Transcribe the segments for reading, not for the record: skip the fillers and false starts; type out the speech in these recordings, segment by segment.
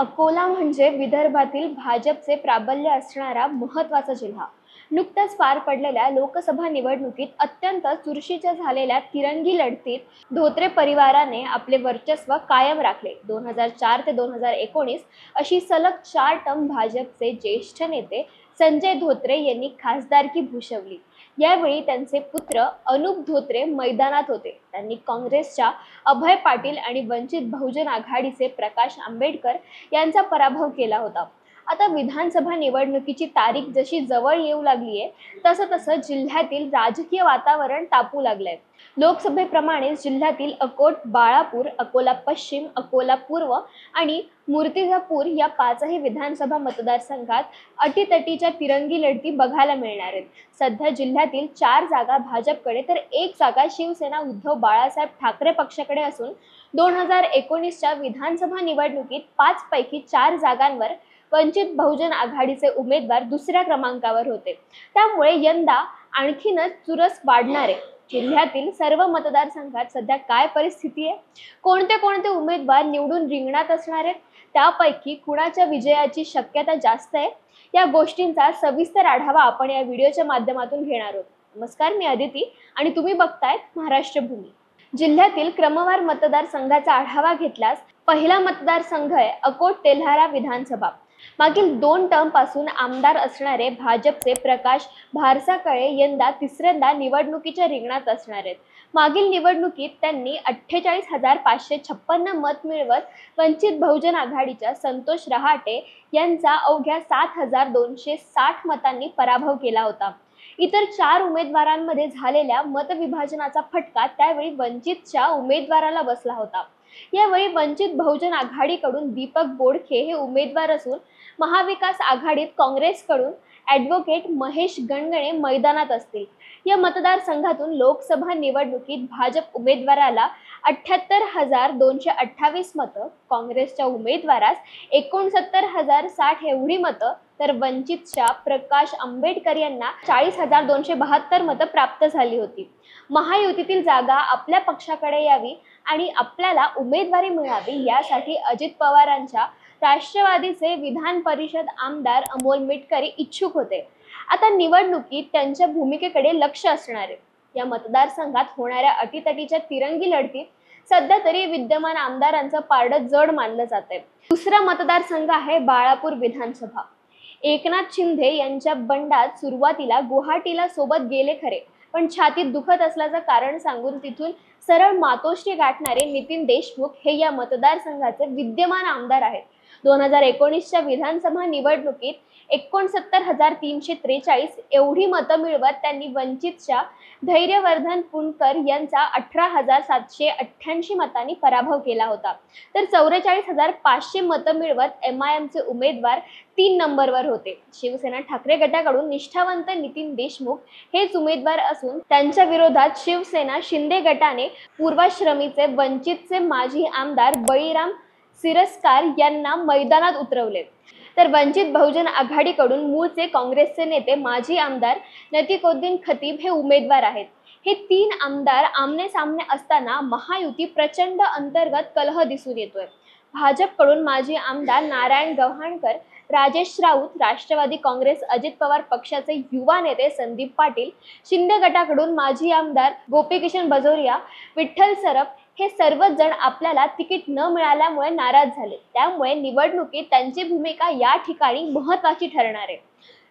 अकोला म्हणजे विदर्भातील भाजपचे प्राबल्य असणारा महत्त्वाचा जिल्हा. नुकत्याच पार पडलेल्या लोकसभा निवडणुकीत अत्यंत चुरशीच्या झालेल्या तिरंगी लढतीत धोत्रे परिवाराने आपले वर्चस्व कायम राखले. 2004 ते 2019 अशी सलग 4 टर्म भाजपचे ज्येष्ठ नेते संजय धोत्रे यांनी खासदारकी भूषवली. यावेळी त्यांचे पुत्र अनुप धोत्रे मैदानात होते. त्यांनी काँग्रेसच्या अभय पाटील आणि वंचित बहुजन आघाडीचे प्रकाश आंबेडकर यांचा पराभव केला होता. आता विधानसभा निवडणुकीची तारीख जशी जवळ येऊ लागली आहे, तसं जिल्ह्यातील राजकीय वातावरण तापू लागलंय. लोकसभेप्रमाणेच जिल्ह्यातील अकोट, बाळापूर, अकोला पश्चिम, अकोला पूर्व आणि मूर्तिजापूर या 5ही विधानसभा मतदारसंघात अटीतटीच्या तिरंगी लढती बघायला मिळणार आहेत. सध्या जिल्ह्यातील 4 जागा भाजपकडे तर 1 जागा शिवसेना उद्धव बाळासाहेब ठाकरे पक्षाकडे असून 2019च्या विधानसभा निवडणुकीत 5 पैकी 4 जागांवर वंचित बहुजन आघाडीचे उमेदवार दुसऱ्या क्रमांकावर होते. त्यामुळे यंदा आणखीनच चुरस वाढणार आहे. जिल्ह्यातील सर्व मतदारसंघात सध्या काय परिस्थिती आहे, कोणते उमेदवार निवडून रिंगणात असणार आहेत, त्यापैकी कुणाच्या विजयाची शक्यता जास्त आहे, या गोष्टींचा सविस्तर आढावा आपण या व्हिडिओच्या माध्यमातून घेणार आहोत. नमस्कार, मी अदिती आणि तुम्ही बघतायत महाराष्ट्र भूमी. जिल्ह्यातील क्रमवार मतदारसंघाचा आढावा घेतल्यास पहिला मतदारसंघ आहे अकोट तेल्हारा विधानसभा. मागील 2 टर्म पासून आमदार असणारे भाजपचे प्रकाश भारसाकळे यंदा तिसऱ्यांदा निवडणुकीच्या रिंगणात असणार आहेत. मागील निवडणुकीत त्यांनी 48,556 मत मिळवत वंचित बहुजन आघाडीच्या संतोष रहाटे यांचा अवघ्या 7,260 मतांनी पराभव केला होता. इतर 4 उमेदवारांमध्ये झालेल्या मतविभाजनाचा फटका त्यावेळी वंचितच्या उमेदवाराला बसला होता. यावेळी वंचित बहुजन आघाडीकडून दीपक बोडखे हे उमेदवार असून महाविकास आघाडीत काँग्रेसकडून ॲडव्होकेट महेश गणगणे मैदानात असतील. या मतदारसंघातून लोकसभा निवडणुकीत भाजप उमेदवाराला 78,228 मतं, काँग्रेसच्या उमेदवारास 69,060 एवढी मतं, तर वंचितच्या प्रकाश आंबेडकर यांना 40,272 मतं प्राप्त झाली होती. महायुतीतील जागा आपल्या पक्षाकडे यावी आणि आपल्याला उमेदवारी मिळावी यासाठी अजित पवारांच्या राष्ट्रवादीचे विधान परिषद आमदार अमोल मिटकरी इच्छुक होते. आता निवडणुकीत त्यांच्या भूमिकेकडे लक्ष असणार आहे. या मतदारसंघात होणाऱ्या अटीतटीच्या तिरंगी लढतीत सध्या तरी विद्यमान आमदारांचं पारडं जड मानलं जात आहे. दुसरा मतदारसंघ आहे बाळापूर विधानसभा. एकनाथ शिंदे यांच्या बंडात सुरुवातीला गुवाहाटीला सोबत गेले खरे, पण छातीत दुखत असल्याचं कारण सांगून तिथून सरळ मातोश्री गाठणारे नितीन देशमुख हे या मतदारसंघाचे विद्यमान आमदार आहेत. 2019च्या विधानसभा निवडणुकीत 69,343 एवढी मतं मिळवत त्यांनी वंचितच्या धैर्यवर्धन पुणकर यांचा 18,788 मतांनी पराभव केला होता. तर 44,500 मतं मिळवत MIMचे उमेदवार 3 नंबरवर होते. शिवसेना ठाकरे गटाकडून निष्ठावंत नितीन देशमुख हेच उमेदवार असून त्यांच्या विरोधात शिवसेना शिंदे गटाने पूर्वाश्रमीचे वंचितचे माजी आमदार बळीराम सिरस्कार यांना मैदानात उतरवले. तर वंचित बहुजन आघाडीकडून मूळचे काँग्रेसचे नेते माजी आमदार नतीकुद्दीन खतीब हे उमेदवार आहेत. हे 3 आमदार आमने सामने असताना महायुती प्रचंड अंतर्गत कलह दिसून येतोय. भाजपकडून माजी आमदार नारायण गव्हाणकर, राजेश राऊत, राष्ट्रवादी काँग्रेस अजित पवार पक्षाचे युवा नेते संदीप पाटील, शिंदे गटाकडून माजी आमदार गोपीकिशन बाजोरिया, विठ्ठल सरप हे सर्वच जण आपल्याला तिकीट न मिळाल्यामुळे नाराज झाले. त्यामुळे निवडणुकीत त्यांची भूमिका या ठिकाणी महत्त्वाची ठरणार आहे.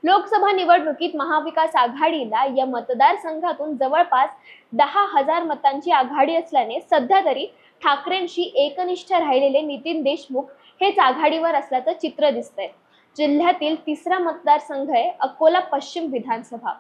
लोकसभा निवडणुकीत महाविकास आघाडीला या मतदारसंघातून जवळपास 10,000 मतांची आघाडी असल्याने सध्या तरी ठाकरेंशी एकनिष्ठ राहिलेले नितीन देशमुख हेच आघाडीवर असल्याचं चित्र दिसतंय. जिल्ह्यातील तिसरा मतदारसंघ आहे अकोला पश्चिम विधानसभा.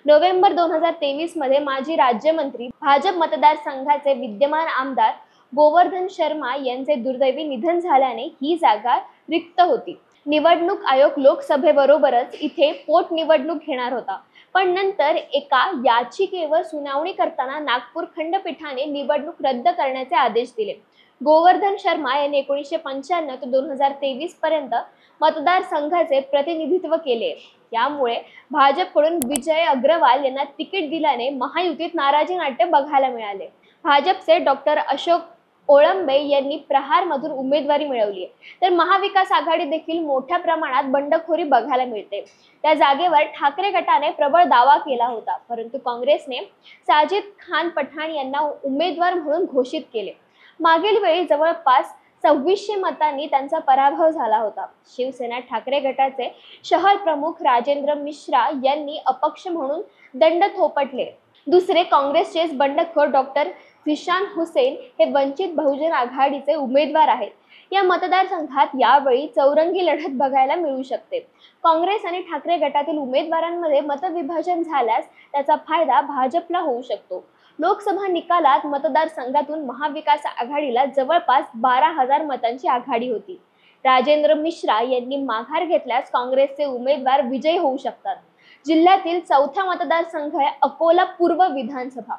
नोव्हेंबर 2023 मध्ये माजी राज्यमंत्री, भाजप मतदारसंघाचे विद्यमान आमदार गोवर्धन शर्मा यांचे दुर्दैवी निधन झाल्याने ही जागा रिक्त होती. निवडणूक आयोग लोकसभेबरोबरच इथे पोटनिवडणूक घेणार होता, पण नंतर एका याचिकेवर सुनावणी करताना नागपूर खंडपीठाने निवडणूक रद्द करण्याचे आदेश दिले. गोवर्धन शर्मा यांनी 1995 ते 2023 पर्यंत मतदारसंघाचे प्रतिनिधित्व केले. यामुळे भाजपकडून विजय अग्रवाल यांना तिकीट दिल्याने महायुतीत नाराजी नाट्य बघायला मिळाले. भाजपचे डॉक्टर अशोक ओळंबे यांनी प्रहारमधून उमेदवारी मिळवली आहे, तर महाविकास आघाडी देखील मोठ्या प्रमाणात बंडखोरी बघायला मिळते। त्या जागेवर ठाकरे गटाने प्रबळ दावा केला होता, परंतु काँग्रेसने साजिद खान पठाण यांना उमेदवार म्हणून घोषित केले। मागील वेळी जवळपास 2600 मतांनी त्यांचा पराभव झाला होता। शिवसेना ठाकरे गटाचे शहर प्रमुख राजेंद्र मिश्रा यांनी अपक्ष म्हणून दंड थोपटले। दुसरे काँग्रेसचेच बंडखोर डॉक्टर झिशान हुसेन हे वंचित बहुजन आघाडीचे उमेदवार आहेत। या मतदारसंघात यावेळी चौरंगी लढत बघायला मिळू शकते। काँग्रेस आणि ठाकरे गटातील उमेदवारांमध्ये मतविभाजन झाल्यास त्याचा फायदा भाजपला होऊ शकतो। लोकसभा निकालात मतदारसंघातून महाविकास आघाडीला जवळपास 12,000 मतांची आघाडी होती। राजेंद्र मिश्रा यांनी माघार घेतल्यास काँग्रेसचे उमेदवार विजयी होऊ शकतात। जिल्ह्यातील चौथा मतदारसंघ आहे अकोला पूर्व विधानसभा।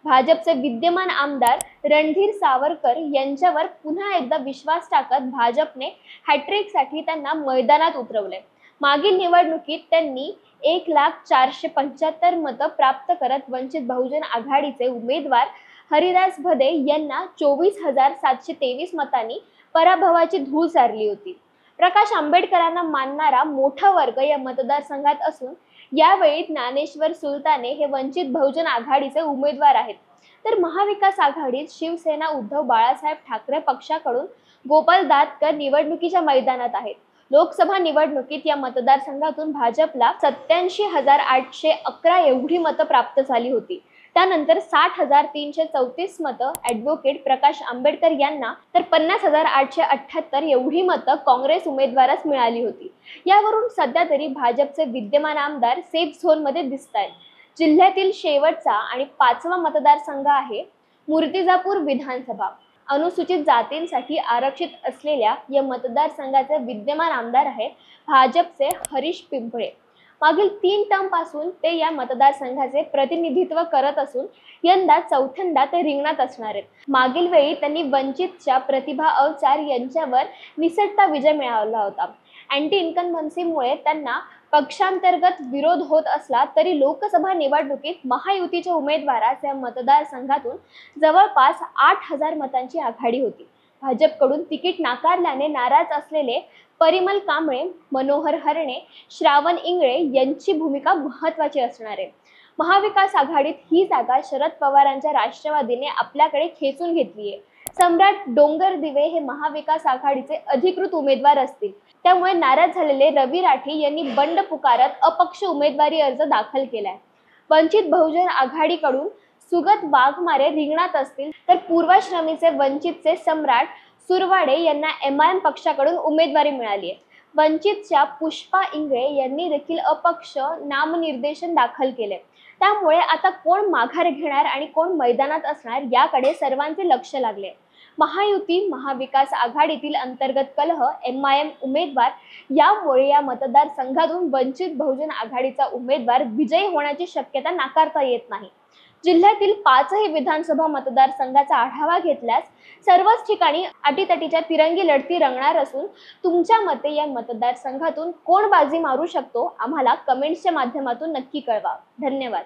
भाजपचे विद्यमान आमदार रणधीर सावरकर यांच्यावर पुन्हा एकदा विश्वास टाकत भाजपने हॅट्रिकसाठी त्यांना मैदानात उतरवले। मागील निवडणुकीत त्यांनी 1,04,75 मतं प्राप्त करत वंचित बहुजन आघाडीचे उमेदवार हरिदास भदे यांना 24,723 मतांनी पराभवाची धूळ सारली होती। प्रकाश आंबेडकरांना मानणारा मोठा वर्ग या मतदारसंघात असून यावेळी ज्ञानेश्वर सुलताने हे वंचित बहुजन आघाडीचे उमेदवार आहेत, तर महाविकास आघाडीत शिवसेना उद्धव बाळासाहेब ठाकरे पक्षाकडून गोपाल दातकर निवडणुकीच्या मैदानात आहेत। लोकसभा निवडणुकीत या मतदारसंघातून भाजपला 87,811 एवढी मतं प्राप्त झाली होती। त्यानंतर 60,334 मतं ॲडव्होकेट प्रकाश आंबेडकर यांना, तर 50,878 एवढी मतं काँग्रेस उमेदवारास मिळाली होती। यावरून सध्या तरी भाजपचे विद्यमान आमदार सेफ झोनमध्ये दिसतायत। जिल्ह्यातील शेवटचा आणि 5वा मतदारसंघ आहे मूर्तिजापूर विधानसभा। अनुसूचित जातींसाठी आरक्षित असलेल्या या मतदारसंघाचे विद्यमान आमदार आहेत भाजपचे हरीश पिंपळे। मागील 3 टर्म पासून ते या मतदारसंघाचे प्रतिनिधित्व करत असून यंदा चौथ्यांदा ते रिंगणात असणार आहेत। मागील वेळी त्यांनी वंचितच्या प्रतिभा अवचार यांच्यावर निसटता विजय मिळवला होता। अँटी इन्कम्बन्सीमुळे त्यांना पक्षांतर्गत विरोध होत असला तरी लोकसभा निवडणुकीत महायुतीच्या उमेदवारास या मतदारसंघातून जवळपास 8,000 मतांची आघाडी होती। भाजपकडून तिकीट नाकारल्याने नाराज असलेले परिमल कांबळे, मनोहर हरणे, श्रावण इंगळे यांची भूमिका महत्त्वाची असणार आहे। महाविकास आघाडीत ही जागा शरद पवारांच्या राष्ट्रवादीने आपल्याकडे खेचून घेतली आहे। सम्राट डोंगरदिवे हे महाविकास आघाडीचे अधिकृत उमेदवार असतील, त्यामुळे नाराज झालेले रवी राठी यांनी बंड पुकारत अपक्ष उमेदवारी अर्ज दाखल केलाय। वंचित बहुजन आघाडीकडून सुगत वाघमारे रिंगणात असतील, तर पूर्वाश्रमीचे वंचितचे सम्राट सुरवाडे यांना MIM पक्षाकडून उमेदवारी मिळाली आहे। वंचितच्या पुष्पा इंगळे यांनी देखील अपक्ष नामनिर्देशन दाखल केले। त्यामुळे आता कोण माघार घेणार आणि कोण मैदानात असणार याकडे सर्वांचे लक्ष लागले। महायुती महाविकास आघाडीतील अंतर्गत कलह, MIM उमेदवार यामुळे या मतदारसंघातून वंचित बहुजन आघाडीचा उमेदवार विजयी होण्याची शक्यता नाकारता येत नाही। जिल्ह्यातील 5ही विधानसभा मतदारसंघाचा आढावा घेतल्यास सर्वच ठिकाणी अटीतटीच्या तिरंगी लढती रंगणार असून तुमच्या मते या मतदारसंघातून कोण बाजी मारू शकतो आम्हाला कमेंट्सच्या माध्यमातून नक्की कळवा। धन्यवाद।